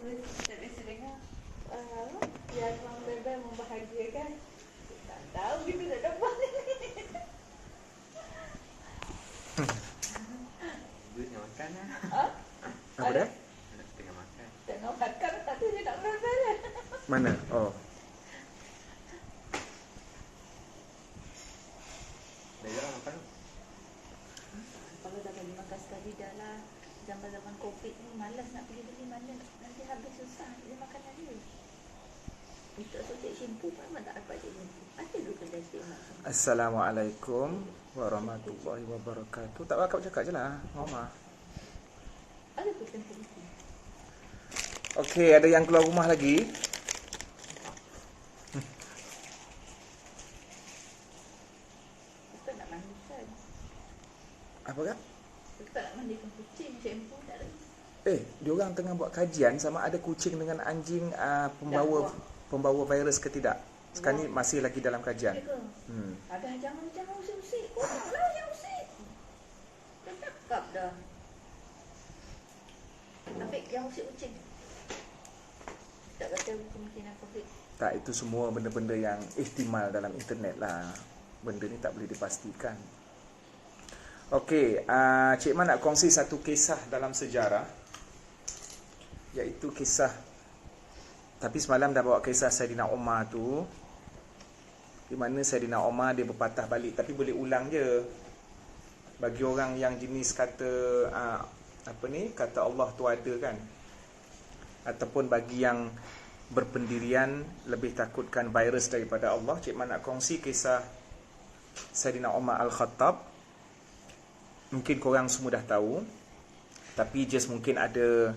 Tak biasa dengar. Yang Mak Bebel membahagiakan. Tak tahu kita tak dapat ni. Duitnya makan lah. Apa dia? Tengah makan. Tengah makan tapi dia tak Bebel. Mana? Oh. Dah jalan makan. Kalau dah bagi makan sekali dah lah. Zaman-zaman COVID ni malas nak pergi beli mana. Nanti habis susah dia makan lagi. Minta tu cik shampoo pun memang tak dapat cik shampoo. Ada dulu kedai cik mak. Assalamualaikum warahmatullahi wabarakatuh. Tak bakal cakap je lah, Mama. Ada pun shampoo ni. Okey, ada yang keluar rumah lagi? Ustaz nak mandikan. Apa kak? Ustaz nak mandikan kucing. Shampoo tak ada. Diorang tengah buat kajian sama ada kucing dengan anjing pembawa virus ke tidak. Sekarang ni masih lagi dalam kajian. Ya ke? Ada jangan usik-usik. Koranglah yang usik. Dah cakap dah. Afiq yang usik kucing. Tak kata kemungkinan COVID. Tak, itu semua benda-benda yang ihtimal dalam internet lah. Benda ni tak boleh dipastikan. Okey, Cik Man nak kongsi satu kisah dalam sejarah, iaitu kisah, tapi semalam dah bawa kisah Saidina Umar tu, di mana Saidina Umar dia berpatah balik. Tapi boleh ulang je. Bagi orang yang jenis kata kata Allah tu ada kan, ataupun bagi yang berpendirian lebih takutkan virus daripada Allah, Cik Man nak kongsi kisah Saidina Umar Al-Khattab. Mungkin korang semua dah tahu, tapi just mungkin ada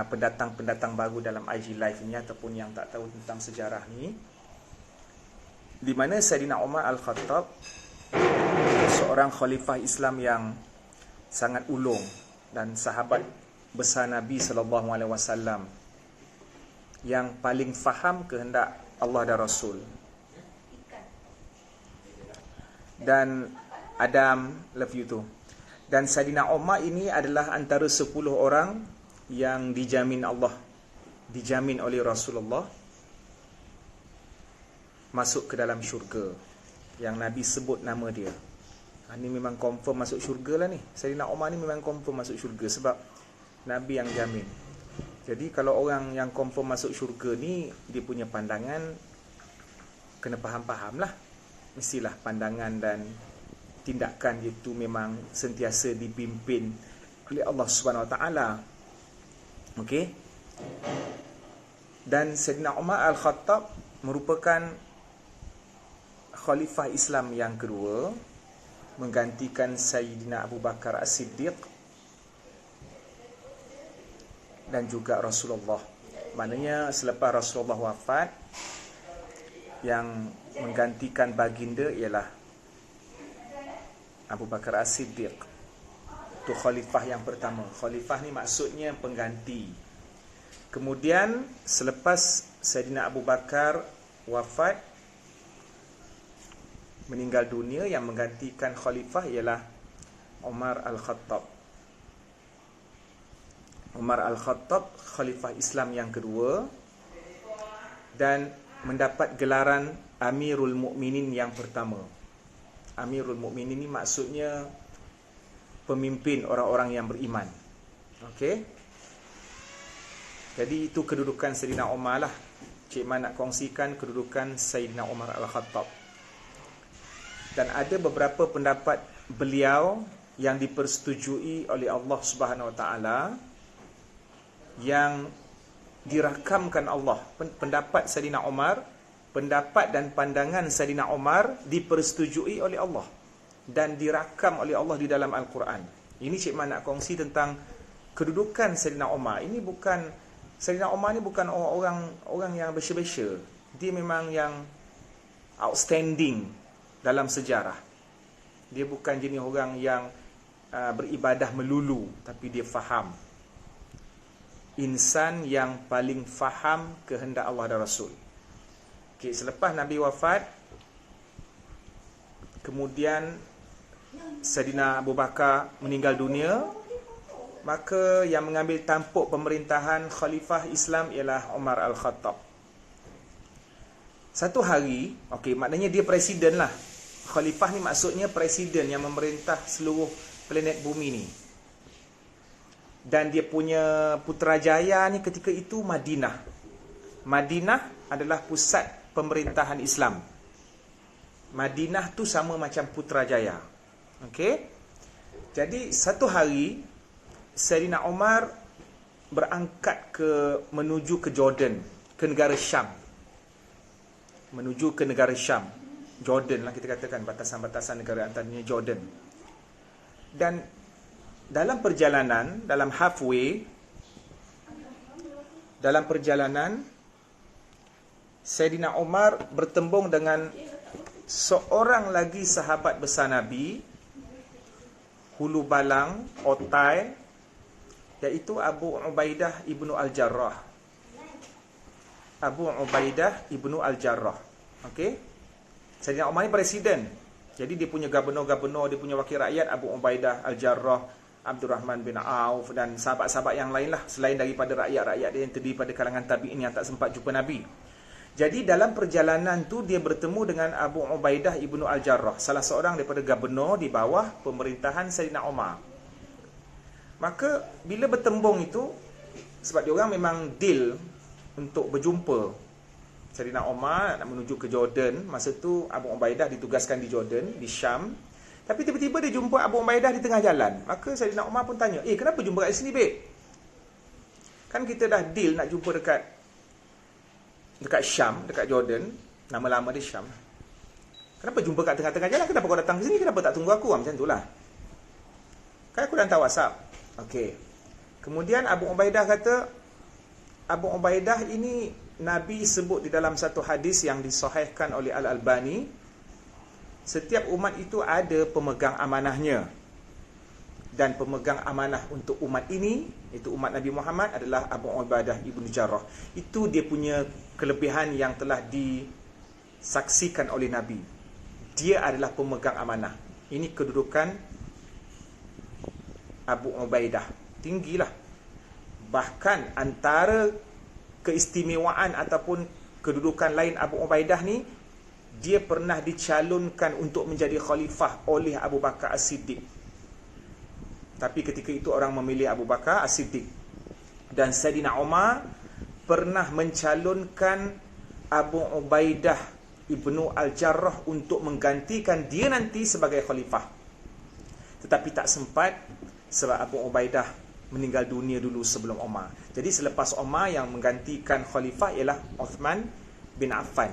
pendatang-pendatang baru dalam IG Live ni ataupun yang tak tahu tentang sejarah ni, di mana Saidina Umar Al-Khattab seorang khalifah Islam yang sangat ulung dan sahabat besar Nabi SAW yang paling faham kehendak Allah dan Rasul. Dan Adam, love you too. Dan Saidina Umar ini adalah antara 10 orang yang dijamin Allah, dijamin oleh Rasulullah masuk ke dalam syurga, yang Nabi sebut nama dia. Ini memang confirm masuk syurga lah ni. Saidina Umar ni memang confirm masuk syurga sebab Nabi yang jamin. Jadi kalau orang yang confirm masuk syurga ni, dia punya pandangan kena faham-faham lah. Mestilah pandangan dan tindakan itu memang sentiasa dipimpin oleh Allah Subhanahu Wa Taala. Okey. Dan Saidina Umar Al-Khattab merupakan khalifah Islam yang kedua, menggantikan Sayyidina Abu Bakar As-Siddiq dan juga Rasulullah. Maknanya selepas Rasulullah wafat, yang menggantikan baginda ialah Abu Bakar As-Siddiq. Itu khalifah yang pertama. Khalifah ni maksudnya pengganti. Kemudian selepas Sayyidina Abu Bakar wafat, meninggal dunia, yang menggantikan khalifah ialah Umar Al-Khattab. Umar Al-Khattab khalifah Islam yang kedua dan mendapat gelaran Amirul Mukminin yang pertama. Amirul Mukminin ini maksudnya pemimpin orang-orang yang beriman. Okey. Jadi itu kedudukan Sayyidina Umar lah. Cik Man nak kongsikan kedudukan Sayyidina Umar Al-Khattab. Dan ada beberapa pendapat beliau yang dipersetujui oleh Allah Subhanahu Wa Taala, yang dirakamkan Allah. Pendapat Sayyidina Umar, pendapat dan pandangan Sayyidina Umar dipersetujui oleh Allah dan dirakam oleh Allah di dalam Al-Quran. Ini Cik Man nak kongsi tentang kedudukan Sayyidina Umar. Ini bukan, Sayyidina Umar ni bukan orang yang biasa-biasa. Dia memang yang outstanding dalam sejarah. Dia bukan jenis orang yang beribadah melulu, tapi dia faham. Insan yang paling faham kehendak Allah dan Rasul. Okay, selepas Nabi wafat, kemudian Sayyidina Abu Bakar meninggal dunia, maka yang mengambil tampuk pemerintahan khalifah Islam ialah Umar Al-Khattab. Satu hari, okey, maknanya dia presiden lah. Khalifah ni maksudnya presiden yang memerintah seluruh planet bumi ni. Dan dia punya putrajaya ni ketika itu Madinah. Madinah adalah pusat pemerintahan Islam. Madinah tu sama macam Putrajaya. Okey. Jadi satu hari Sayyidina Umar berangkat menuju ke Jordan, ke negara Syam. Menuju ke negara Syam. Jordan lah kita katakan, batasan-batasan negara antaranya Jordan. Dan dalam perjalanan, dalam perjalanan Sayyidina Umar bertembung dengan seorang lagi sahabat besar Nabi, hulu balang, otai, iaitu Abu Ubaidah ibnu Al-Jarrah. Abu Ubaidah ibnu Al-Jarrah. Okey. Sayyidina Umar ni presiden. Jadi dia punya gubernur-gubernur, dia punya wakil rakyat Abu Ubaidah Al-Jarrah, Abdurrahman bin Auf dan sahabat-sahabat yang lain lah, selain daripada rakyat-rakyat dia yang terdiri pada kalangan tabi'in yang tak sempat jumpa Nabi. Jadi dalam perjalanan tu dia bertemu dengan Abu Ubaidah ibnu Al-Jarrah, salah seorang daripada gubernur di bawah pemerintahan Sayyidina Umar. Maka bila bertembung itu, sebab dia orang memang deal untuk berjumpa. Sayyidina Umar nak menuju ke Jordan, masa tu Abu Ubaidah ditugaskan di Jordan, di Syam. Tapi tiba-tiba dia jumpa Abu Ubaidah di tengah jalan. Maka Sayyidina Umar pun tanya, kenapa jumpa kat sini, babe? Kan kita dah deal nak jumpa dekat Syam, dekat Jordan. Nama lama dia Syam. Kenapa jumpa kat tengah-tengah jalan? Kenapa kau datang ke sini? Kenapa tak tunggu aku? Macam tu lah. Kan aku dah hantar WhatsApp. Okey. Kemudian Abu Ubaidah kata, Abu Ubaidah ini Nabi sebut di dalam satu hadis yang disahihkan oleh Al-Albani, setiap umat itu ada pemegang amanahnya. Dan pemegang amanah untuk umat ini, itu umat Nabi Muhammad, adalah Abu Ubaidah ibnu Jarrah. Itu dia punya kelebihan yang telah disaksikan oleh Nabi. Dia adalah pemegang amanah. Ini kedudukan Abu Ubaidah. Tinggilah. Bahkan antara keistimewaan ataupun kedudukan lain Abu Ubaidah ni, dia pernah dicalonkan untuk menjadi khalifah oleh Abu Bakar As-Siddiq. Tapi ketika itu orang memilih Abu Bakar As-Siddiq. Dan Sayyidina Umar pernah mencalonkan Abu Ubaidah ibnu Al-Jarrah untuk menggantikan dia nanti sebagai khalifah. Tetapi tak sempat sebab Abu Ubaidah meninggal dunia dulu sebelum Umar. Jadi selepas Umar, yang menggantikan khalifah ialah Uthman bin Affan.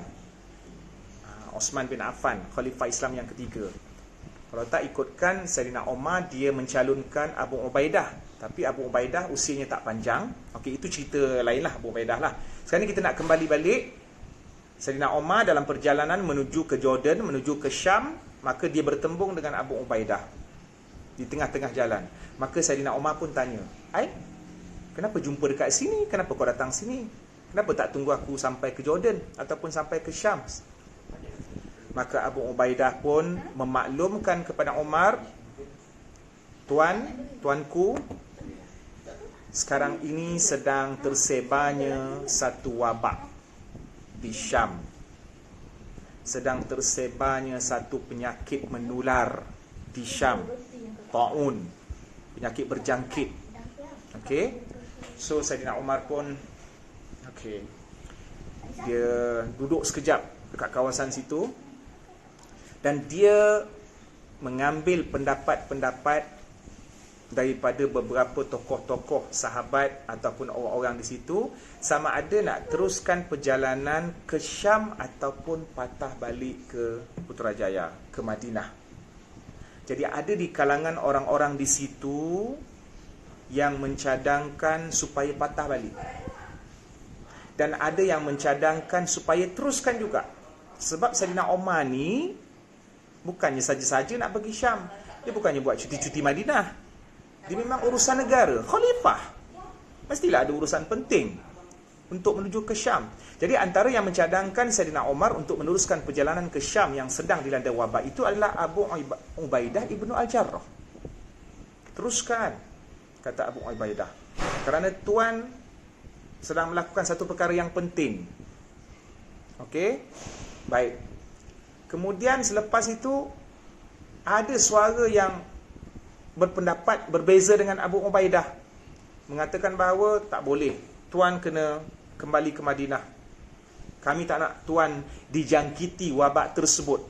Uthman bin Affan, khalifah Islam yang ketiga. Kalau tak ikutkan Sayyidina Umar, dia mencalonkan Abu Ubaidah. Tapi Abu Ubaidah usianya tak panjang. Okey, itu cerita lain lah Abu Ubaidah lah. Sekarang ni kita nak kembali balik. Sayyidina Umar dalam perjalanan menuju ke Jordan, menuju ke Syam, maka dia bertembung dengan Abu Ubaidah di tengah-tengah jalan. Maka Sayyidina Umar pun tanya, kenapa jumpa dekat sini? Kenapa kau datang sini? Kenapa tak tunggu aku sampai ke Jordan ataupun sampai ke Syam? Maka Abu Ubaidah pun memaklumkan kepada Umar, tuanku, sekarang ini sedang tersebarnya satu wabak di Syam. Sedang tersebarnya satu penyakit menular di Syam. Ta'un, penyakit berjangkit. Okey. So Sayyidina Umar pun dia duduk sekejap dekat kawasan situ. Dan dia mengambil pendapat-pendapat daripada beberapa tokoh-tokoh sahabat ataupun orang-orang di situ, sama ada nak teruskan perjalanan ke Syam ataupun patah balik ke Putrajaya, ke Madinah. Jadi ada di kalangan orang-orang di situ yang mencadangkan supaya patah balik. Dan ada yang mencadangkan supaya teruskan juga. Sebab Sayyidina Umar ni bukannya saja-saja nak pergi Syam. Dia bukannya buat cuti-cuti Madinah. Dia memang urusan negara, khalifah. Mestilah ada urusan penting untuk menuju ke Syam. Jadi antara yang mencadangkan Sayyidina Umar untuk meneruskan perjalanan ke Syam yang sedang dilanda wabak itu adalah Abu Ubaidah ibnu Al-Jarrah. Teruskan. kata Abu Ubaidah. Kerana tuan sedang melakukan satu perkara yang penting. Okey? Baik. Kemudian selepas itu ada suara yang berpendapat berbeza dengan Abu Ubaidah, mengatakan bahawa tak boleh, tuan kena kembali ke Madinah. Kami tak nak tuan dijangkiti wabak tersebut.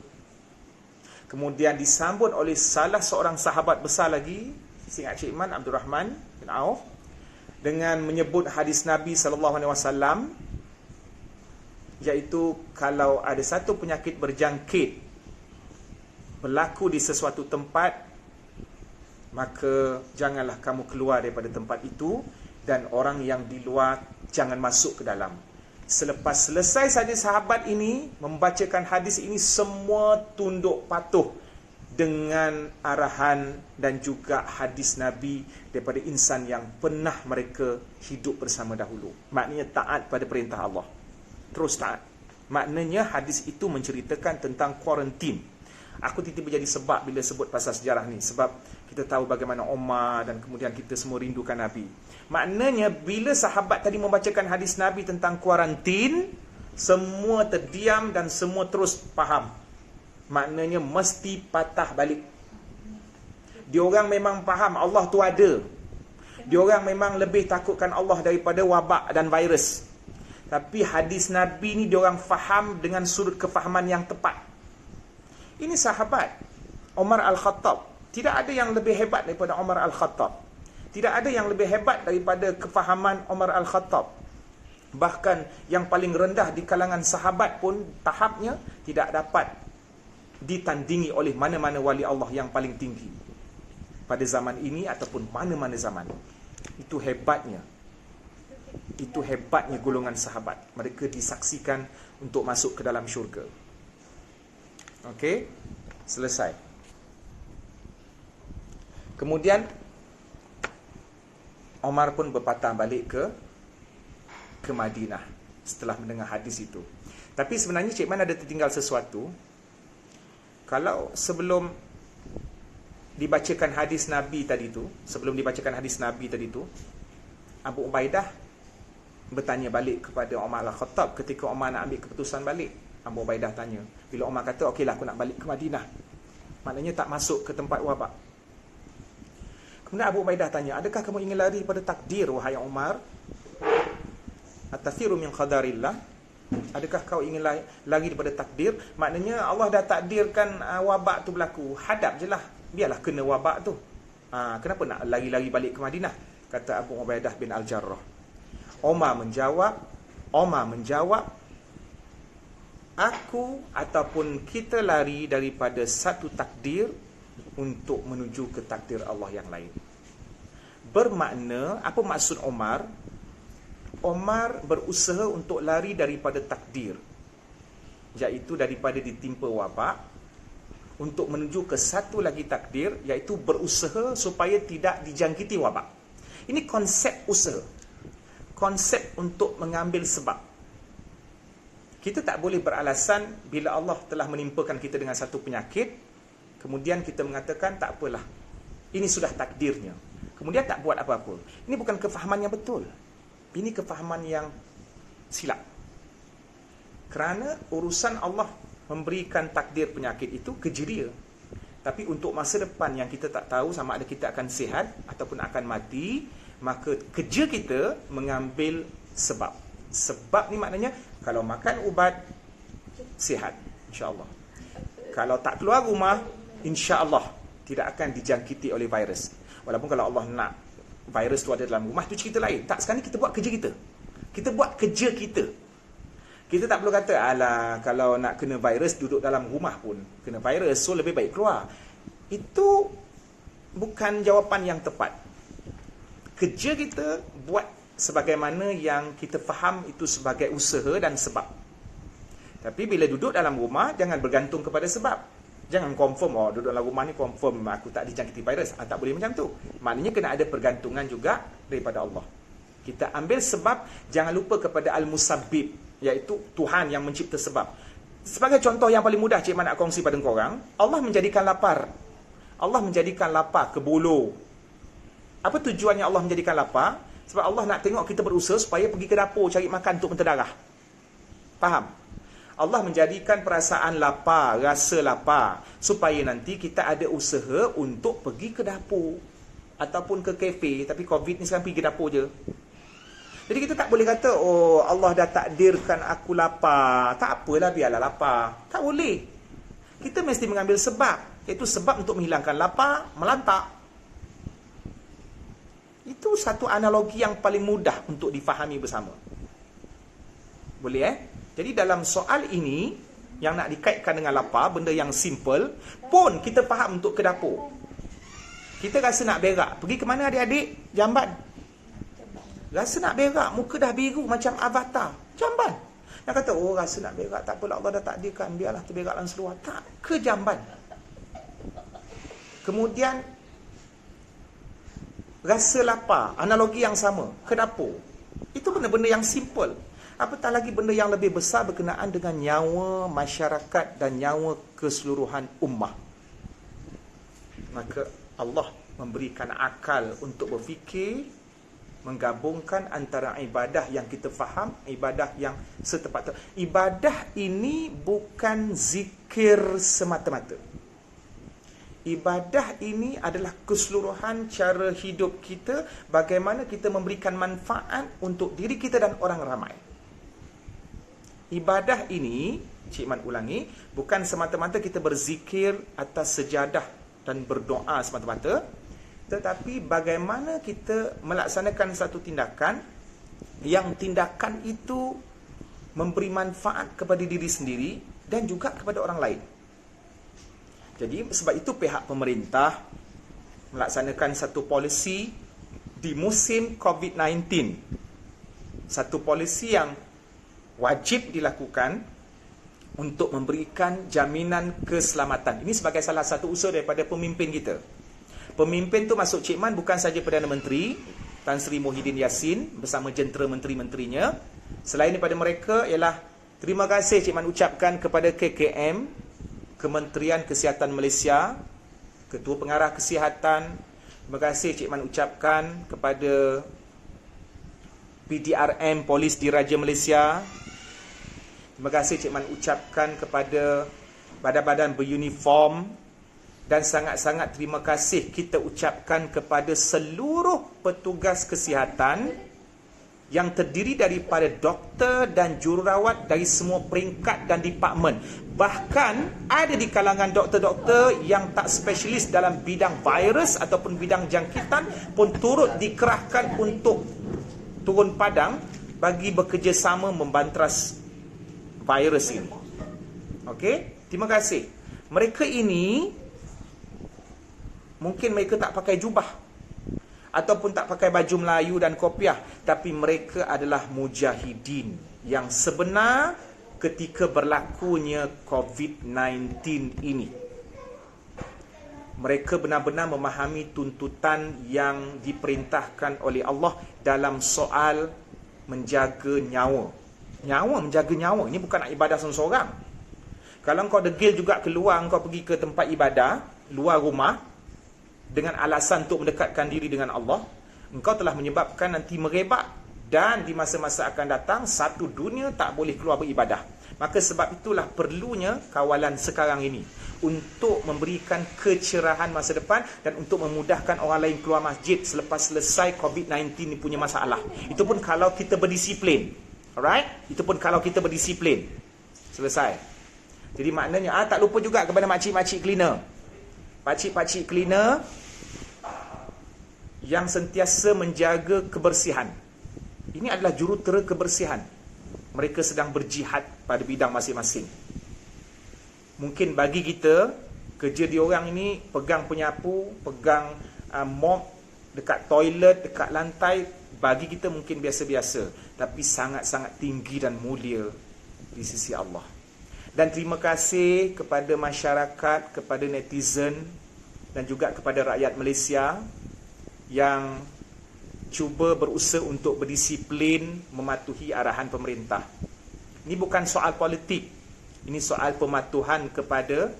Kemudian disambut oleh salah seorang sahabat besar lagi, seingat Cik Man, Abdul Rahman bin Auf, dengan menyebut hadis Nabi SAW, iaitu kalau ada satu penyakit berjangkit berlaku di sesuatu tempat, maka janganlah kamu keluar daripada tempat itu, dan orang yang di luar jangan masuk ke dalam. Selepas selesai saja sahabat ini membacakan hadis ini, semua tunduk patuh dengan arahan dan juga hadis Nabi daripada insan yang pernah mereka hidup bersama dahulu. Maknanya taat pada perintah Allah, terus taat. Maknanya hadis itu menceritakan tentang kuarantin. Aku tiba-tiba jadi sebab bila sebut pasal sejarah ni, sebab kita tahu bagaimana Umar dan kemudian kita semua rindukan Nabi. Maknanya bila sahabat tadi membacakan hadis Nabi tentang kuarantin, semua terdiam dan semua terus faham. Maknanya mesti patah balik. Diorang memang faham Allah tu ada. Diorang memang lebih takutkan Allah daripada wabak dan virus. Tapi hadis Nabi ni diorang faham dengan sudut kefahaman yang tepat. Ini sahabat Umar Al-Khattab. Tidak ada yang lebih hebat daripada Umar Al-Khattab. Tidak ada yang lebih hebat daripada kefahaman Umar Al-Khattab. Bahkan yang paling rendah di kalangan sahabat pun tahapnya tidak dapat ditandingi oleh mana-mana wali Allah yang paling tinggi pada zaman ini ataupun mana-mana zaman. Itu hebatnya. Itu hebatnya golongan sahabat. Mereka disaksikan untuk masuk ke dalam syurga. Okey, selesai. Kemudian Umar pun berpatah balik ke Madinah setelah mendengar hadis itu. Tapi sebenarnya Cik Man ada tertinggal sesuatu. Kalau sebelum dibacakan hadis Nabi tadi tu, Abu Ubaidah bertanya balik kepada Umar Al-Khattab ketika Umar nak ambil keputusan balik. Abu Ubaidah tanya, bila Umar kata, okeylah aku nak balik ke Madinah, maknanya tak masuk ke tempat wabak. Kemudian Abu Ubaidah tanya, adakah kamu ingin lari pada takdir, wahai Umar? At-tafiru min qadarillah. Adakah kau ingin lari daripada takdir? Maknanya Allah dah takdirkan wabak tu berlaku. Hadap je lah, biarlah kena wabak tu. Kenapa nak lari-lari balik ke Madinah? Kata Abu Ubaidah bin Al-Jarrah. Umar menjawab, aku ataupun kita lari daripada satu takdir untuk menuju ke takdir Allah yang lain. Bermakna, apa maksud Umar? Umar berusaha untuk lari daripada takdir, iaitu daripada ditimpa wabak, untuk menuju ke satu lagi takdir, iaitu berusaha supaya tidak dijangkiti wabak. Ini konsep usaha, konsep untuk mengambil sebab. Kita tak boleh beralasan bila Allah telah menimpakan kita dengan satu penyakit, kemudian kita mengatakan tak apalah, ini sudah takdirnya, kemudian tak buat apa-apa. Ini bukan kefahaman yang betul. Ini kefahaman yang silap. Kerana urusan Allah memberikan takdir penyakit itu kerja dia. Tapi untuk masa depan yang kita tak tahu sama ada kita akan sihat ataupun akan mati, maka kerja kita mengambil sebab. Sebab ni maknanya kalau makan ubat, sihat, insya-Allah. Kalau tak keluar rumah, insya-Allah tidak akan dijangkiti oleh virus. Walaupun kalau Allah nak virus tu ada dalam rumah, tu cerita lain. Tak, sekarang ni kita buat kerja kita. Kita buat kerja kita. Kita tak perlu kata, alah, kalau nak kena virus, duduk dalam rumah pun kena virus, so lebih baik keluar. Itu bukan jawapan yang tepat. Kerja kita buat sebagaimana yang kita faham itu sebagai usaha dan sebab. Tapi bila duduk dalam rumah, jangan bergantung kepada sebab. Jangan confirm, duduk dalam rumah ni confirm aku tak dijangkiti virus. Tak boleh macam tu. Maknanya kena ada pergantungan juga daripada Allah. Kita ambil sebab, jangan lupa kepada Al-Musabbib, iaitu Tuhan yang mencipta sebab. Sebagai contoh yang paling mudah Cik Man nak kongsi pada korang, Allah menjadikan lapar. Allah menjadikan lapar ke bolo. Apa tujuannya Allah menjadikan lapar? Sebab Allah nak tengok kita berusaha supaya pergi ke dapur cari makan untuk menterdarah. Faham? Allah menjadikan perasaan lapar, rasa lapar, supaya nanti kita ada usaha untuk pergi ke dapur ataupun ke kafe. Tapi COVID ni sekarang pergi ke dapur je. Jadi kita tak boleh kata, oh Allah dah takdirkan aku lapar, tak apalah biarlah lapar. Tak boleh. Kita mesti mengambil sebab, iaitu sebab untuk menghilangkan lapar, melantak. Itu satu analogi yang paling mudah untuk difahami bersama. Boleh Jadi dalam soal ini, yang nak dikaitkan dengan lapar, benda yang simple, pun kita faham untuk ke dapur. Kita rasa nak berak. Pergi ke mana adik-adik? Jamban. Rasa nak berak, muka dah biru macam avatar. Jamban. Yang kata, oh rasa nak berak, tak apalah Allah dah takdirkan, biarlah terberak dalam seluar. Tak, ke jamban. Kemudian, rasa lapar, analogi yang sama, ke dapur. Itu benda-benda yang simple. Apatah lagi benda yang lebih besar berkenaan dengan nyawa masyarakat dan nyawa keseluruhan ummah. Maka Allah memberikan akal untuk berfikir, menggabungkan antara ibadah yang kita faham, ibadah yang setepat. Ibadah ini bukan zikir semata-mata. Ibadah ini adalah keseluruhan cara hidup kita, bagaimana kita memberikan manfaat untuk diri kita dan orang ramai. Ibadah ini, Cik Man ulangi, bukan semata-mata kita berzikir atas sejadah dan berdoa semata-mata, tetapi bagaimana kita melaksanakan satu tindakan yang tindakan itu memberi manfaat kepada diri sendiri dan juga kepada orang lain. Jadi sebab itu pihak pemerintah melaksanakan satu polisi di musim COVID-19. Satu polisi yang wajib dilakukan untuk memberikan jaminan keselamatan. Ini sebagai salah satu usaha daripada pemimpin kita. Pemimpin tu masuk Cik Man bukan saja Perdana Menteri Tan Sri Muhyiddin Yassin bersama jentera menteri-menterinya. Selain daripada mereka ialah terima kasih Cik Man ucapkan kepada KKM, Kementerian Kesihatan Malaysia, Ketua Pengarah Kesihatan. Terima kasih Cik Man ucapkan kepada PDRM Polis Diraja Malaysia. Terima kasih Cik Man ucapkan kepada badan-badan beruniform. Dan sangat-sangat terima kasih kita ucapkan kepada seluruh petugas kesihatan yang terdiri daripada doktor dan jururawat dari semua peringkat dan departmen. Bahkan ada di kalangan doktor-doktor yang tak spesialis dalam bidang virus ataupun bidang jangkitan pun turut dikerahkan untuk turun padang bagi bekerjasama membantras virus ini. Okey, terima kasih. Mereka ini mungkin mereka tak pakai jubah ataupun tak pakai baju Melayu dan kopiah, tapi mereka adalah mujahidin yang sebenar ketika berlakunya COVID-19 ini. Mereka benar-benar memahami tuntutan yang diperintahkan oleh Allah dalam soal menjaga nyawa. Menjaga nyawa. Ini bukan nak ibadah seorang-seorang. Kalau kau degil juga keluar, kau pergi ke tempat ibadah luar rumah dengan alasan untuk mendekatkan diri dengan Allah, engkau telah menyebabkan nanti merebak dan di masa-masa akan datang satu dunia tak boleh keluar beribadah. Maka sebab itulah perlunya kawalan sekarang ini untuk memberikan kecerahan masa depan dan untuk memudahkan orang lain keluar masjid selepas selesai COVID-19 ni punya masalah. Itu pun kalau kita berdisiplin. Alright? Itu pun kalau kita berdisiplin. Selesai. Jadi maknanya tak lupa juga kepada makcik-makcik cleaner. Pakcik-pakcik cleaner yang sentiasa menjaga kebersihan. Ini adalah jurutera kebersihan. Mereka sedang berjihad pada bidang masing-masing. Mungkin bagi kita, kerja diorang ini pegang penyapu, pegang mop dekat toilet, dekat lantai, bagi kita mungkin biasa-biasa, tapi sangat-sangat tinggi dan mulia di sisi Allah. Dan terima kasih kepada masyarakat, kepada netizen dan juga kepada rakyat Malaysia yang cuba berusaha untuk berdisiplin mematuhi arahan pemerintah. Ini bukan soal politik. Ini soal pematuhan kepada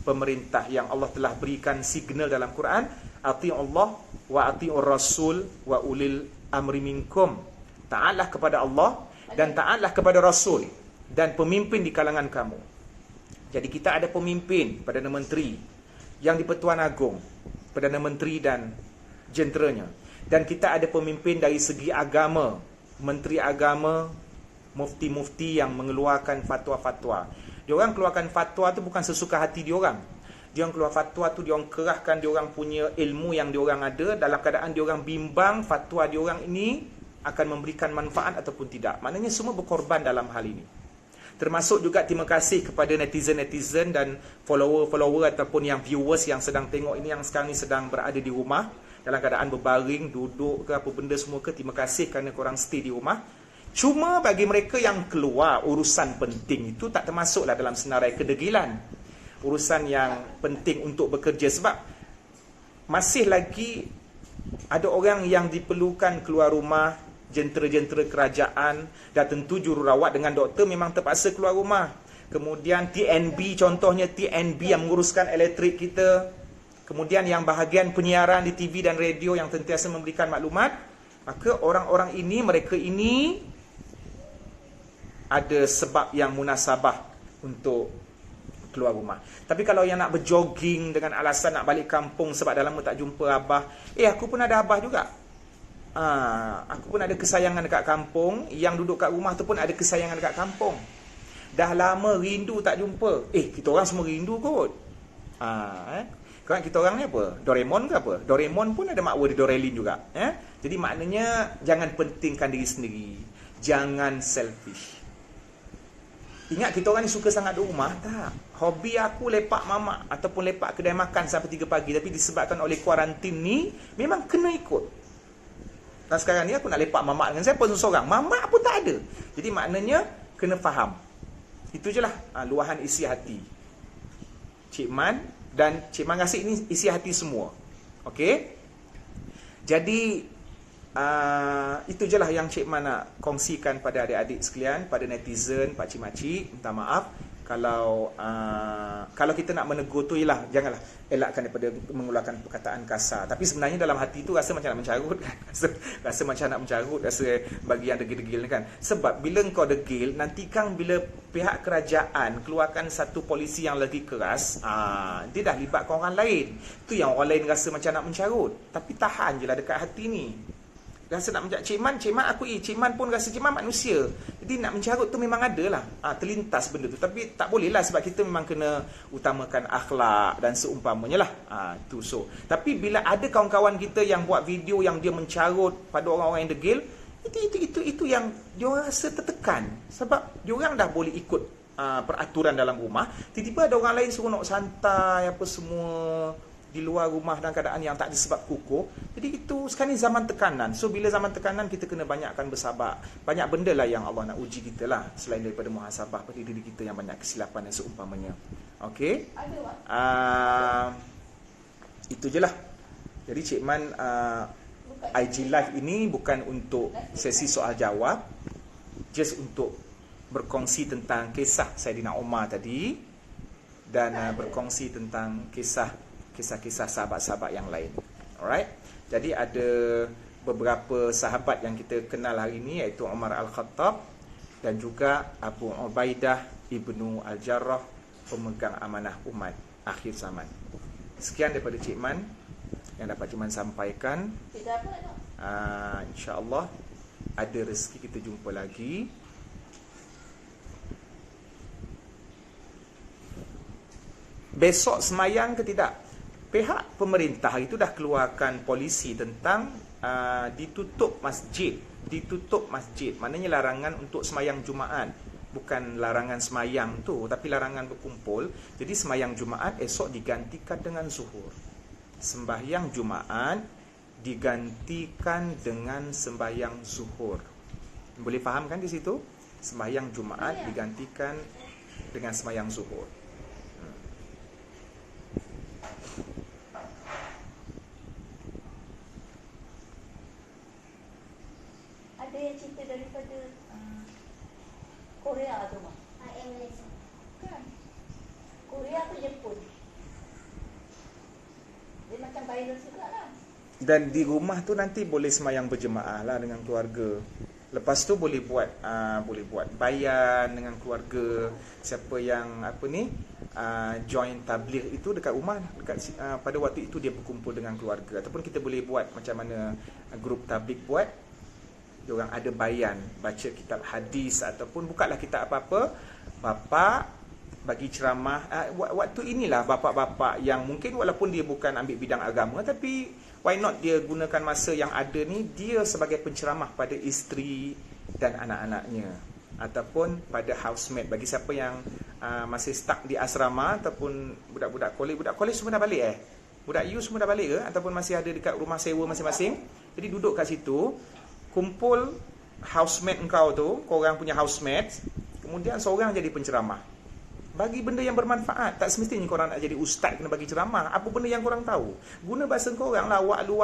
pemerintah yang Allah telah berikan signal dalam Quran. Ati'u Allah wa atiur rasul wa ulil amri minkum. Taatlah kepada Allah dan taatlah kepada Rasul dan pemimpin di kalangan kamu. Jadi kita ada pemimpin, Perdana Menteri, Yang di-Pertuan Agong, Perdana Menteri dan jenteranya. Dan kita ada pemimpin dari segi agama, Menteri Agama, mufti-mufti yang mengeluarkan fatwa-fatwa. Diorang keluarkan fatwa tu bukan sesuka hati diorang. Diorang keluar fatwa tu, diorang kerahkan diorang punya ilmu yang diorang ada, dalam keadaan diorang bimbang fatwa diorang ini akan memberikan manfaat ataupun tidak. Maknanya semua berkorban dalam hal ini. Termasuk juga terima kasih kepada netizen-netizen dan follower-follower ataupun yang viewers yang sedang tengok ini, yang sekarang ni sedang berada di rumah dalam keadaan berbaring, duduk ke apa benda semua ke. Terima kasih kerana korang stay di rumah. Cuma bagi mereka yang keluar, urusan penting itu tak termasuklah dalam senarai kedegilan. Urusan yang penting untuk bekerja. Sebab masih lagi ada orang yang diperlukan keluar rumah, jentera-jentera kerajaan, dan tentu jururawat dengan doktor memang terpaksa keluar rumah. Kemudian TNB, contohnya TNB yang menguruskan elektrik kita. Kemudian yang bahagian penyiaran di TV dan radio yang sentiasa memberikan maklumat. Maka orang-orang ini, mereka ini ada sebab yang munasabah untuk keluar rumah. Tapi kalau yang nak berjoging dengan alasan nak balik kampung sebab dah lama tak jumpa abah, aku pun ada abah juga. Aku pun ada kesayangan dekat kampung. Yang duduk kat rumah tu pun ada kesayangan dekat kampung. Dah lama rindu tak jumpa. Kita orang semua rindu kot. Kan kita orang ni apa? Doraemon ke apa? Doraemon pun ada makwa di Dorelin juga. Jadi maknanya jangan pentingkan diri sendiri. Jangan selfish. Ingat kita orang ni suka sangat duduk rumah? Tak. Hobi aku lepak mamak ataupun lepak kedai makan sampai 3 pagi. Tapi disebabkan oleh kuarantin ni, memang kena ikut. Dan sekarang ni aku nak lepak mamak dengan siapa seorang. Mamak pun tak ada. Jadi maknanya kena faham. Itu je lah luahan isi hati Cik Man. Dan Cik Man rasa ini isi hati semua. Okey. Jadi itu je lah yang Cik Man nak kongsikan pada adik-adik sekalian, pada netizen, pakcik-makcik. Minta maaf kalau kita nak menegur tu, ialah janganlah elakkan daripada mengeluarkan perkataan kasar. Tapi sebenarnya dalam hati tu rasa macam nak mencarut kan. Rasa macam nak mencarut, rasa bagi yang degil-degil kan. Sebab bila kau degil, nanti kan bila pihak kerajaan keluarkan satu polisi yang lagi keras, dia dah libatkan orang lain. Tu yang orang lain rasa macam nak mencarut. Tapi tahan je lah dekat hati ni. Rasa nak mencarut Cik Man aku Cik Man pun rasa Cik Man manusia. Jadi nak mencarut tu memang ada lah, terlintas benda tu. Tapi tak boleh lah, sebab kita memang kena utamakan akhlak dan seumpamanya lah. Tu so. Tapi bila ada kawan-kawan kita yang buat video yang dia mencarut pada orang-orang yang degil, itu yang dia rasa tertekan. Sebab dia orang dah boleh ikut peraturan dalam rumah. Tiba-tiba ada orang lain suruh nak santai apa semua di luar rumah dalam keadaan yang tak ada sebab kukuh. Jadi itu sekarang ni zaman tekanan. So bila zaman tekanan, kita kena banyakkan bersabar. Banyak benda lah yang Allah nak uji kita lah, selain daripada muhasabah pada diri kita yang banyak kesilapan dan seumpamanya. Okey. Itu je lah. Jadi Cik Man IG Live ini bukan untuk sesi soal jawab, just untuk berkongsi tentang kisah Saidina Umar tadi, dan berkongsi tentang kisah-kisah sahabat-sahabat yang lain. Alright. Jadi ada beberapa sahabat yang kita kenal hari ini, iaitu Umar Al-Khattab dan juga Abu Ubaidah Ibnu Al-Jarrah, pemegang amanah umat akhir zaman. Sekian daripada Cik Man yang dapat Cik Man sampaikan. InsyaAllah ada rezeki kita jumpa lagi. Besok semayang ke tidak? Pihak pemerintah itu dah keluarkan polisi tentang ditutup masjid. Ditutup masjid, maknanya larangan untuk semayang Jumaat. Bukan larangan semayang tu, tapi larangan berkumpul. Jadi semayang Jumaat esok digantikan dengan zuhur. Sembahyang Jumaat digantikan dengan sembahyang zuhur. Boleh faham kan di situ? Sembahyang Jumaat digantikan dengan sembahyang zuhur. Ada yang cerita daripada Korea tu mah. Malaysia. Kan? Korea tu Jepun. Dia macam virus juga lah. Dan di rumah tu nanti boleh semayang berjemaah lah dengan keluarga. Lepas tu boleh buat bayan dengan keluarga. Siapa yang join tabligh itu dekat rumah, pada waktu itu dia berkumpul dengan keluarga. Ataupun kita boleh buat macam mana grup tabligh buat. Diorang ada bayan, baca kitab hadis ataupun bukalah kitab apa-apa, bapa bagi ceramah. Waktu inilah bapa-bapa yang mungkin walaupun dia bukan ambil bidang agama, tapi why not dia gunakan masa yang ada ni dia sebagai penceramah pada isteri dan anak-anaknya, ataupun pada housemate. Bagi siapa yang masih stuck di asrama, ataupun budak-budak kolej semua dah balik budak you semua dah balik ke, ataupun masih ada dekat rumah sewa masing-masing. Jadi duduk kat situ, kumpul housemate engkau tu, korang punya housemate, kemudian seorang jadi penceramah. Bagi benda yang bermanfaat. Tak semestinya korang nak jadi ustaz kena bagi ceramah. Apa benda yang korang tahu, guna bahasa korang lah. Wa'lu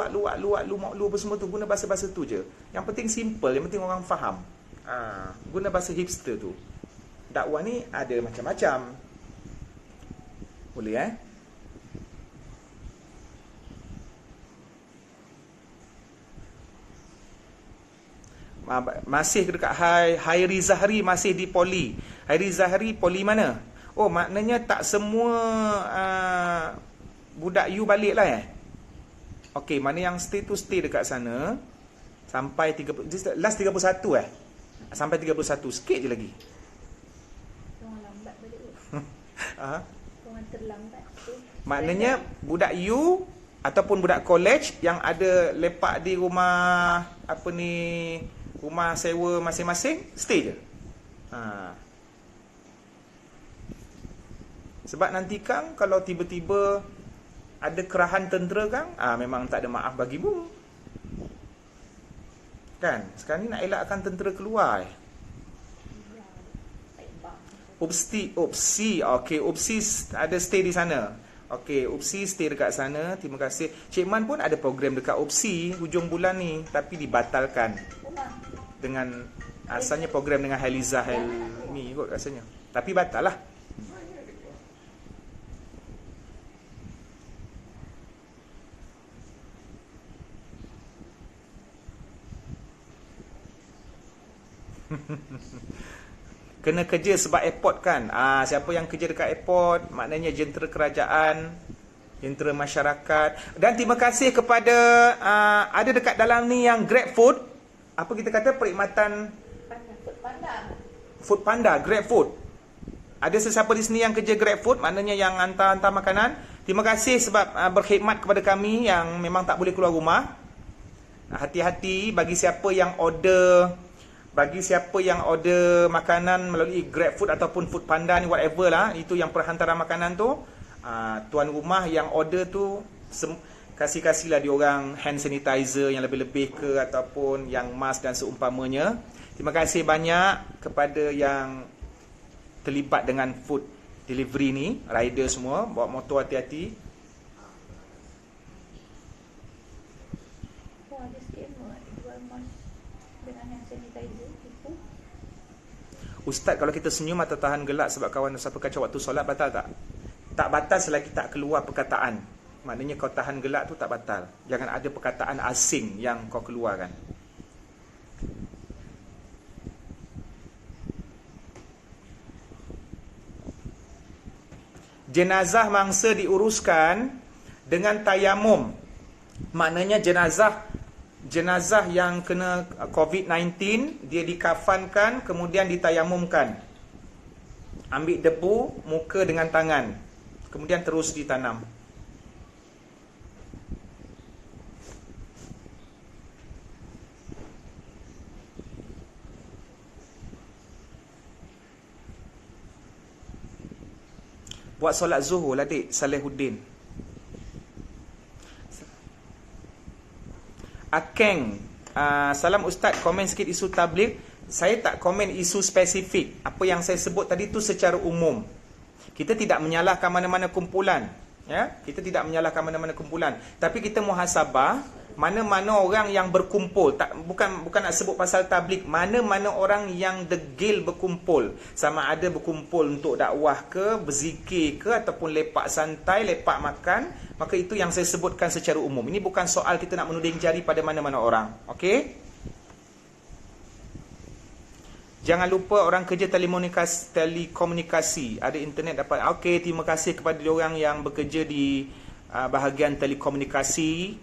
apa semua tu, guna bahasa-bahasa tu je. Yang penting simple, yang penting orang faham. Guna bahasa hipster tu. Dakwah ni ada macam-macam. Boleh masih dekat Hairi Zahri, masih di Poli. Hairi Zahri Poli mana? Oh, maknanya tak semua budak you balik lah Okey, mana yang stay tu stay dekat sana sampai 30, last 31 sampai 31, sikit je lagi. Orang lambat balik tu. Orang terlambat tu. Maknanya budak you ataupun budak college yang ada lepak di rumah rumah sewa masing-masing, stay je. Sebab nanti Kang, kalau tiba-tiba ada kerahan tentera Kang, memang tak ada maaf bagimu. Kan? Sekarang ni nak elakkan tentera keluar. Upsi. Okey, Upsi ada stay di sana. Okey, Upsi stay dekat sana. Terima kasih. Cik Man pun ada program dekat Upsi hujung bulan ni, tapi dibatalkan. Dengan asalnya program dengan Haliza Helmi kot rasanya. Tapi batal lah. Kena kerja sebab airport kan. Siapa yang kerja dekat airport, maknanya jentera kerajaan, jentera masyarakat. Dan terima kasih kepada ada dekat dalam ni yang GrabFood. Apa kita kata, perkhidmatan Food Panda, GrabFood. Ada sesiapa di sini yang kerja GrabFood, maknanya yang hantar-hantar makanan. Terima kasih sebab berkhidmat kepada kami yang memang tak boleh keluar rumah. Hati-hati bagi siapa yang order makanan melalui GrabFood ataupun Food Panda ni, whatever lah, itu yang perhantaran makanan tu, tuan rumah yang order tu kasih-kasihlah diorang hand sanitizer yang lebih-lebih ke, ataupun yang mask dan seumpamanya. Terima kasih banyak kepada yang terlibat dengan food delivery ni, rider semua, bawa motor hati-hati. Ustaz, kalau kita senyum atau tahan gelak sebab kawan siapa kacau waktu solat, batal tak? Tak batal selagi tak keluar perkataan. Maknanya kau tahan gelak tu tak batal. Jangan ada perkataan asing yang kau keluarkan. Jenazah mangsa diuruskan dengan tayamum. Maknanya jenazah yang kena COVID-19, dia dikafankan, kemudian ditayamumkan. Ambil debu, muka dengan tangan, kemudian terus ditanam. Buat solat zuhur lah dik, Salehuddin. Akeng, salam Ustaz, komen sikit isu tabligh. Saya tak komen isu spesifik. Apa yang saya sebut tadi tu secara umum. Kita tidak menyalahkan mana-mana kumpulan, ya? Kita tidak menyalahkan mana-mana kumpulan, tapi kita muhasabah mana-mana orang yang berkumpul, bukan nak sebut pasal tabligh, mana-mana orang yang degil berkumpul, sama ada berkumpul untuk dakwah ke, berzikir ke, ataupun lepak santai, lepak makan, maka itu yang saya sebutkan secara umum. Ini bukan soal kita nak menuding jari pada mana-mana orang. Okey? Jangan lupa orang kerja telekomunikasi, ada internet dapat. Okey, terima kasih kepada orang yang bekerja di bahagian telekomunikasi,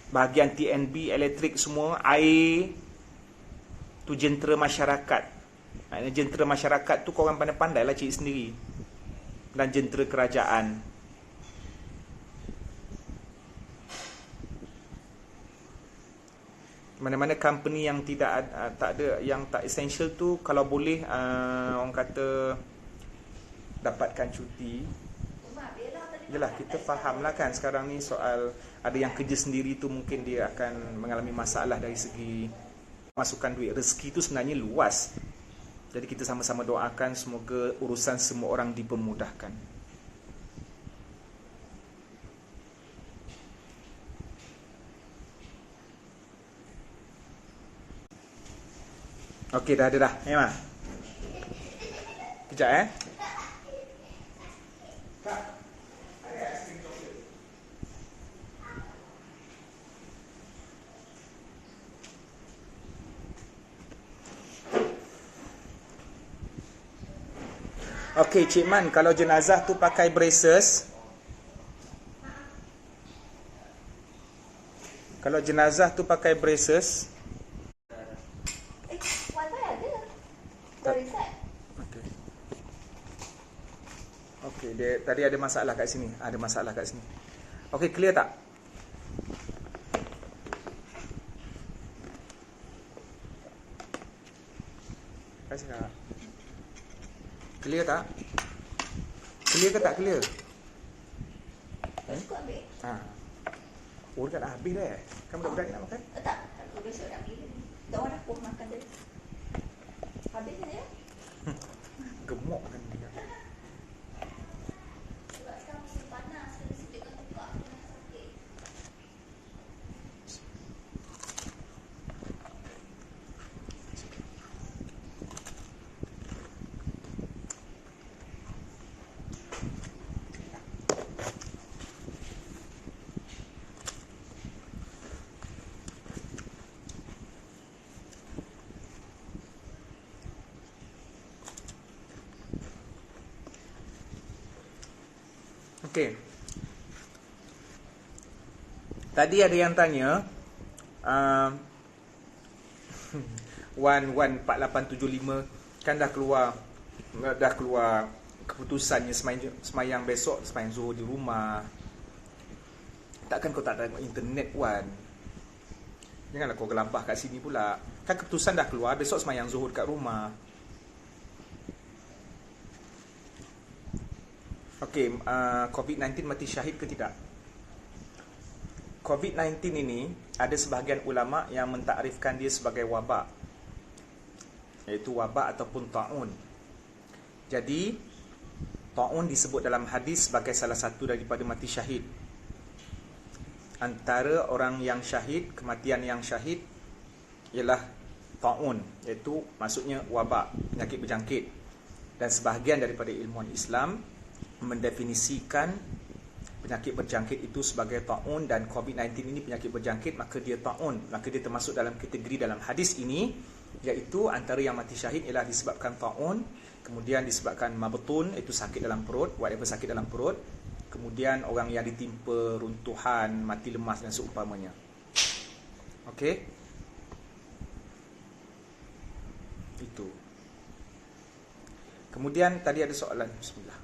bahagian TNB, elektrik semua, air, tu jentera masyarakat. Maknanya jentera masyarakat tu korang pandai-pandai lah cik sendiri. Dan jentera kerajaan. Mana-mana company yang tak ada, yang tak essential tu, kalau boleh orang kata dapatkan cuti. Yelah, kita faham lah kan sekarang ni soal ada yang kerja sendiri tu mungkin dia akan mengalami masalah dari segi masukan duit. Rezeki tu sebenarnya luas. Jadi kita sama-sama doakan semoga urusan semua orang dipermudahkan. Okey, dah ada dah. Memang. Kejap Okey, Cik Man, kalau jenazah tu pakai braces, kalau jenazah tu pakai braces, Wifi ada. Dah reset. okey. Okey, dia tadi ada masalah kat sini. Ada masalah kat sini. Okey, clear tak? Kasih Kak. Clear tak? Clear ke tak clear? Cukup ambil. Oh, dah habis dah. Kan budak-budak ni nak makan? Tak. Aku besok nak pergi. Tak orang dapur makan dia. Habis kan ya? Gemuk kan dia. Sebab sekarang musim panas. Kena sejukkan tukar. Kena sakit. Okey. Tadi ada yang tanya 14875 kan dah keluar keputusannya semayang besok, semayang zuhur di rumah. Takkan kau tak tengok internet, Wan? Janganlah kau gelambah kat sini pula. Kan keputusan dah keluar, besok semayang zuhur kat rumah. Okey, COVID-19 mati syahid ke tidak? COVID-19 ini ada sebahagian ulama yang mentakrifkan dia sebagai wabak, iaitu wabak ataupun ta'un. Jadi ta'un disebut dalam hadis sebagai salah satu daripada mati syahid. Antara orang yang syahid, kematian yang syahid ialah ta'un, iaitu maksudnya wabak, penyakit berjangkit. Dan sebahagian daripada ilmuwan Islam mendefinisikan penyakit berjangkit itu sebagai ta'un, dan COVID-19 ini penyakit berjangkit, maka dia ta'un, maka dia termasuk dalam kategori dalam hadis ini, iaitu antara yang mati syahid ialah disebabkan ta'un, kemudian disebabkan mabtun, iaitu sakit dalam perut, whatever sakit dalam perut, kemudian orang yang ditimpa runtuhan, mati lemas dan seumpamanya. Okey, itu. Kemudian tadi ada soalan. Bismillah.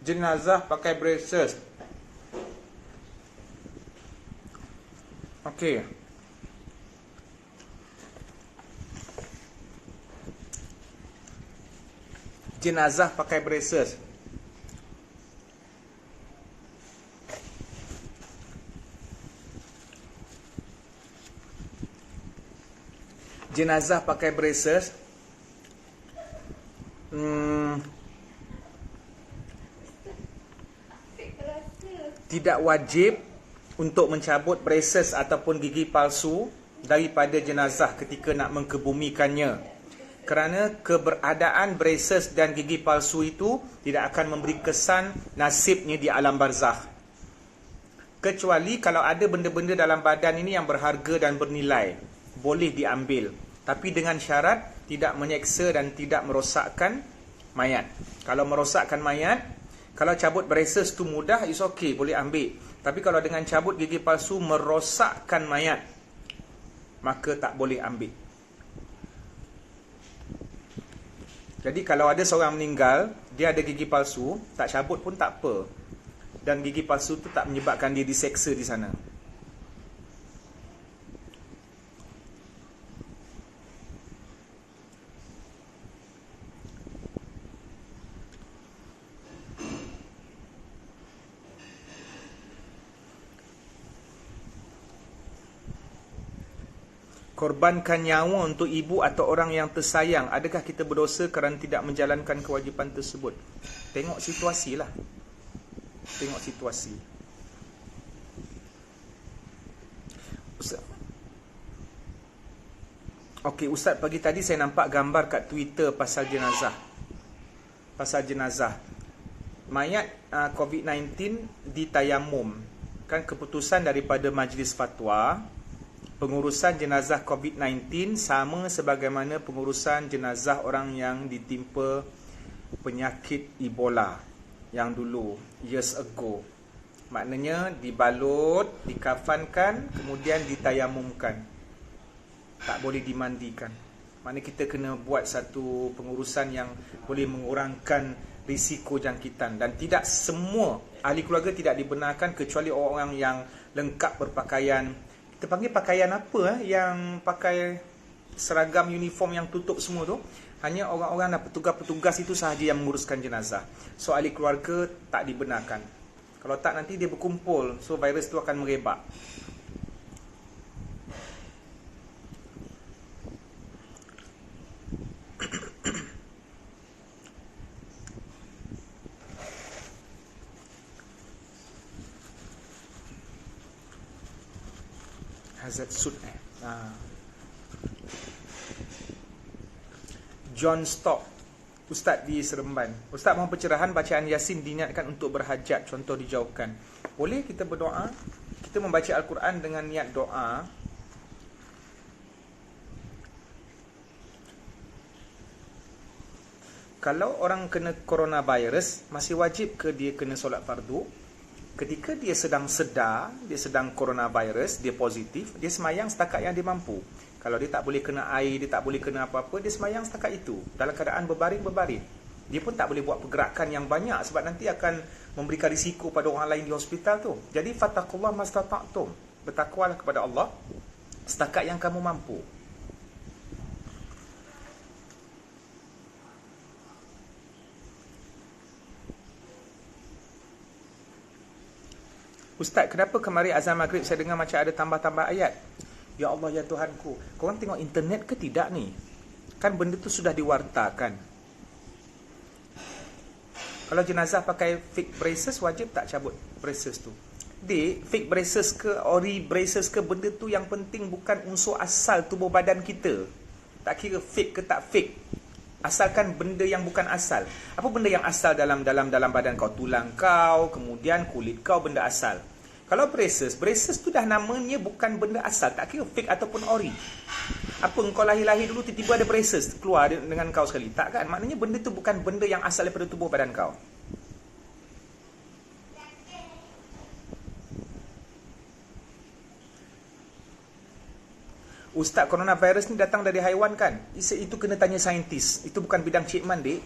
Jenazah pakai braces. Okey. Jenazah pakai braces. Jenazah pakai braces. Tidak wajib untuk mencabut braces ataupun gigi palsu daripada jenazah ketika nak mengkebumikannya, kerana keberadaan braces dan gigi palsu itu tidak akan memberi kesan nasibnya di alam barzakh, kecuali kalau ada benda-benda dalam badan ini yang berharga dan bernilai, boleh diambil, tapi dengan syarat tidak menyeksa dan tidak merosakkan mayat. Kalau merosakkan mayat, kalau cabut braces tu mudah, is okay, boleh ambil. Tapi kalau dengan cabut gigi palsu merosakkan mayat, maka tak boleh ambil. Jadi kalau ada seorang meninggal, dia ada gigi palsu, tak cabut pun tak apa. Dan gigi palsu tu tak menyebabkan dia diseksa di sana. Korbankan nyawa untuk ibu atau orang yang tersayang, adakah kita berdosa kerana tidak menjalankan kewajipan tersebut? Tengok situasi lah. Tengok situasi. Okey, Ustaz, pagi tadi saya nampak gambar kat Twitter pasal jenazah. Mayat COVID-19 ditayamum. Kan keputusan daripada Majlis Fatwa, pengurusan jenazah COVID-19 sama sebagaimana pengurusan jenazah orang yang ditimpa penyakit Ebola yang dulu, years ago. Maknanya dibalut, dikafankan, kemudian ditayamumkan. Tak boleh dimandikan. Maknanya kita kena buat satu pengurusan yang boleh mengurangkan risiko jangkitan. Dan tidak semua ahli keluarga tidak dibenarkan, kecuali orang yang lengkap berpakaian. Kita panggil pakaian apa yang pakai seragam uniform yang tutup semua tu? Hanya orang-orang dan petugas-petugas itu sahaja yang menguruskan jenazah. So ahli keluarga tak dibenarkan. Kalau tak, nanti dia berkumpul, so virus tu akan merebak. Hazard suit John Stock, Ustaz di Seremban. Ustaz, mohon pencerahan bacaan Yasin diniatkan untuk berhajat, contoh dijauhkan. Boleh kita berdoa? Kita membaca Al-Quran dengan niat doa. Kalau orang kena coronavirus, masih wajib ke dia kena solat fardu? Ketika dia sedang sedar, dia sedang coronavirus, dia positif, dia semayang setakat yang dia mampu. Kalau dia tak boleh kena air, dia tak boleh kena apa-apa, dia semayang setakat itu. Dalam keadaan berbaring. Dia pun tak boleh buat pergerakan yang banyak, sebab nanti akan memberikan risiko pada orang lain di hospital tu. Jadi fattaqullah mastata'tum. Bertakwalah kepada Allah setakat yang kamu mampu. Ustaz, kenapa kemarin azan maghrib saya dengar macam ada tambah-tambah ayat? Ya Allah, ya Tuhanku. Korang tengok internet ke tidak ni? Kan benda tu sudah diwartakan. Kalau jenazah pakai fake braces, wajib tak cabut braces tu? Fake braces ke, ori braces ke, benda tu yang penting bukan unsur asal tubuh badan kita. Tak kira fake ke tak fake. Asalkan benda yang bukan asal. Apa benda yang asal dalam badan kau? Tulang kau, kemudian kulit kau, benda asal. Kalau braces tu dah namanya bukan benda asal, tak kira fake ataupun ori. Apa, engkau lahir-lahir dulu tiba-tiba ada braces keluar dengan kau sekali? Tak kan? Maknanya benda tu bukan benda yang asal daripada tubuh badan kau. Ustaz, coronavirus ni datang dari haiwan kan? Itu kena tanya saintis. Itu bukan bidang Cik Man, dek.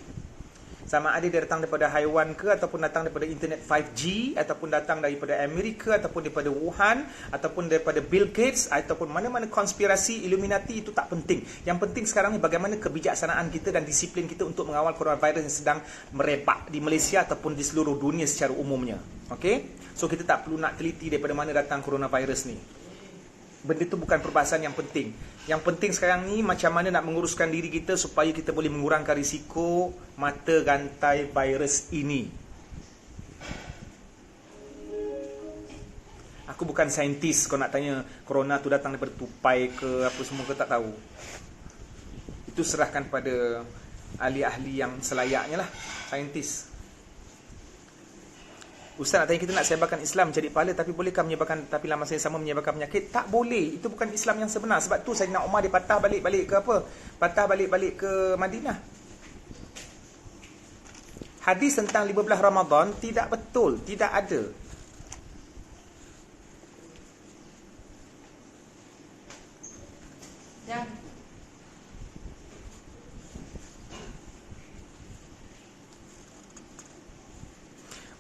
Sama ada dia datang daripada haiwan ke, ataupun datang daripada internet 5G, ataupun datang daripada Amerika, ataupun daripada Wuhan, ataupun daripada Bill Gates, ataupun mana-mana konspirasi Illuminati, itu tak penting. Yang penting sekarang ni bagaimana kebijaksanaan kita dan disiplin kita untuk mengawal coronavirus yang sedang merebak di Malaysia ataupun di seluruh dunia secara umumnya. Okey? So kita tak perlu nak teliti daripada mana datang coronavirus ni. Benda tu bukan perbahasan yang penting. Yang penting sekarang ni macam mana nak menguruskan diri kita supaya kita boleh mengurangkan risiko mata rantai virus ini. Aku bukan saintis. Kau nak tanya corona tu datang daripada tupai ke apa semua, ke tak tahu. Itu serahkan pada ahli-ahli yang selayaknya lah, saintis. Ustaz nak tanya, kita nak sebarkan Islam jadi pahala, tapi bolehkah menyebarkan, tapi dalam masa yang sama menyebarkan penyakit? Tak boleh. Itu bukan Islam yang sebenar. Sebab tu Saidina Umar dia patah balik-balik ke apa? Patah balik-balik ke Madinah. Hadis tentang 15 Ramadan tidak betul, tidak ada. Dan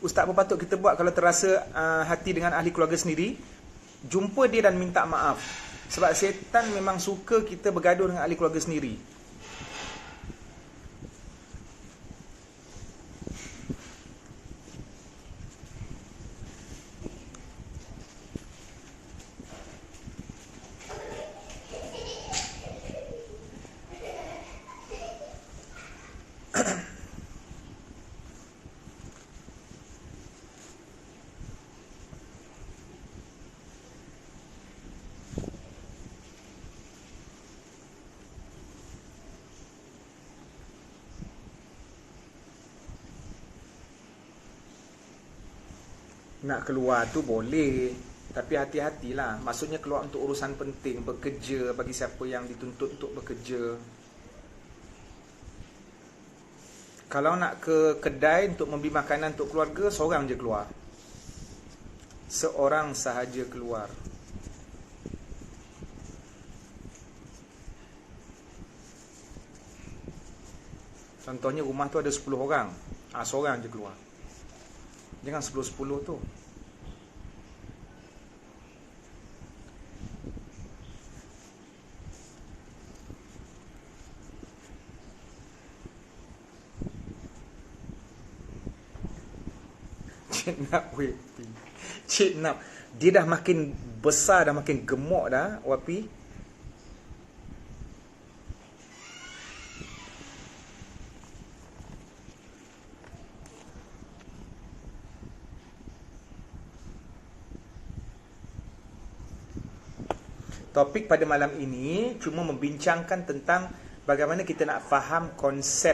Ustaz, apa patut kita buat kalau terasa hati dengan ahli keluarga sendiri? Jumpa dia dan minta maaf. Sebab syaitan memang suka kita bergaduh dengan ahli keluarga sendiri. Nak keluar tu boleh, tapi hati-hatilah. Maksudnya keluar untuk urusan penting, bekerja, bagi siapa yang dituntut untuk bekerja. Kalau nak ke kedai untuk membeli makanan untuk keluarga, seorang je keluar. Seorang sahaja keluar. Contohnya rumah tu ada 10 orang, seorang je keluar. Jangan 10-10 tu. Cik Nap Wapi. Cik Nap, dia dah makin besar, dah makin gemuk dah, Wapi. Topik pada malam ini cuma membincangkan tentang bagaimana kita nak faham konsep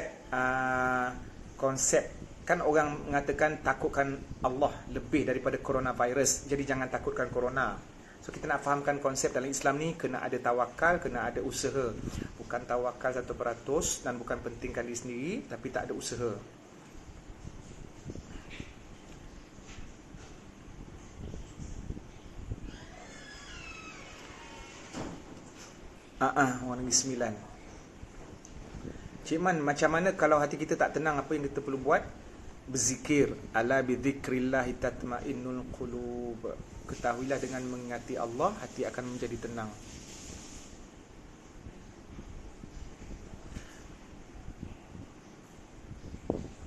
kan orang mengatakan takutkan Allah lebih daripada coronavirus. Jadi jangan takutkan corona. So kita nak fahamkan konsep dalam Islam ni, kena ada tawakal, kena ada usaha. Bukan tawakal 100% dan bukan pentingkan diri sendiri, tapi tak ada usaha. Orang Negeri Sembilan. Cik Man, macam mana kalau hati kita tak tenang, apa yang kita perlu buat? Berzikir. Ala bidzikrillahi tatmainnul qulub. Ketahuilah dengan mengingati Allah, hati akan menjadi tenang.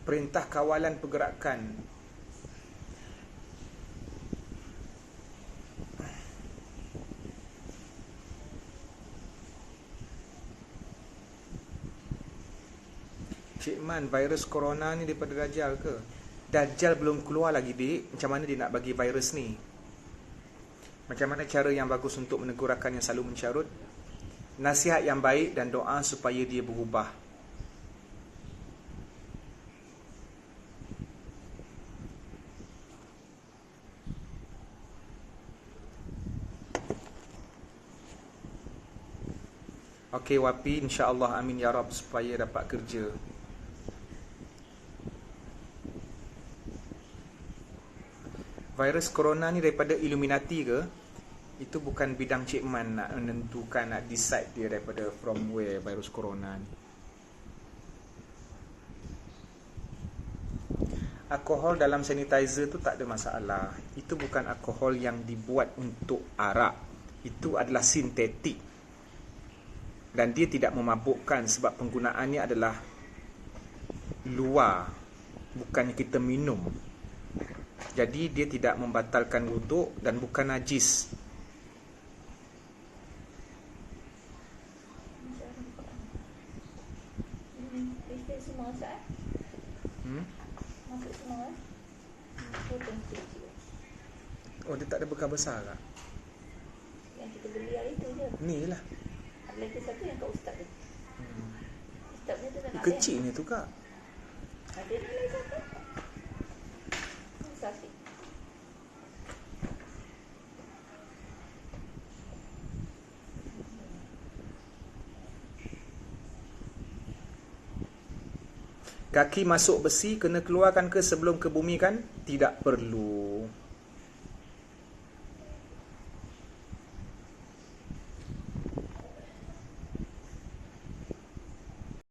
Perintah kawalan pergerakan. Cik Man, virus corona ni daripada Dajjal ke? Dajjal belum keluar lagi, dik. Macam mana dia nak bagi virus ni? Macam mana cara yang bagus untuk menegur rakan yang selalu mencarut? Nasihat yang baik dan doa supaya dia berubah. Okey Wapi, insya-Allah, amin ya Rab, supaya dapat kerja. Virus corona ni daripada Illuminati ke? Itu bukan bidang Cik Man nak menentukan, nak decide dia daripada from where virus corona ni. alkohol dalam sanitizer tu tak ada masalah. Itu bukan alkohol yang dibuat untuk arak. Itu adalah sintetik. Dan dia tidak memabukkan sebab penggunaannya adalah luar, bukannya kita minum. Jadi dia tidak membatalkan wuduk dan bukan najis. Kita semua masak. Masuk semua. Potong kecil. Oh, dia tak ada bekal besar tak? Yang kita beli hari tu je. Ni lah. Ada lagi satu yang kat ustaz tu. Ustaz ni tu tak nak Kecil ni tu kak. ada ni lagi satu. Sapi. Kaki masuk besi kena keluarkan ke sebelum kebumikan? Tidak perlu.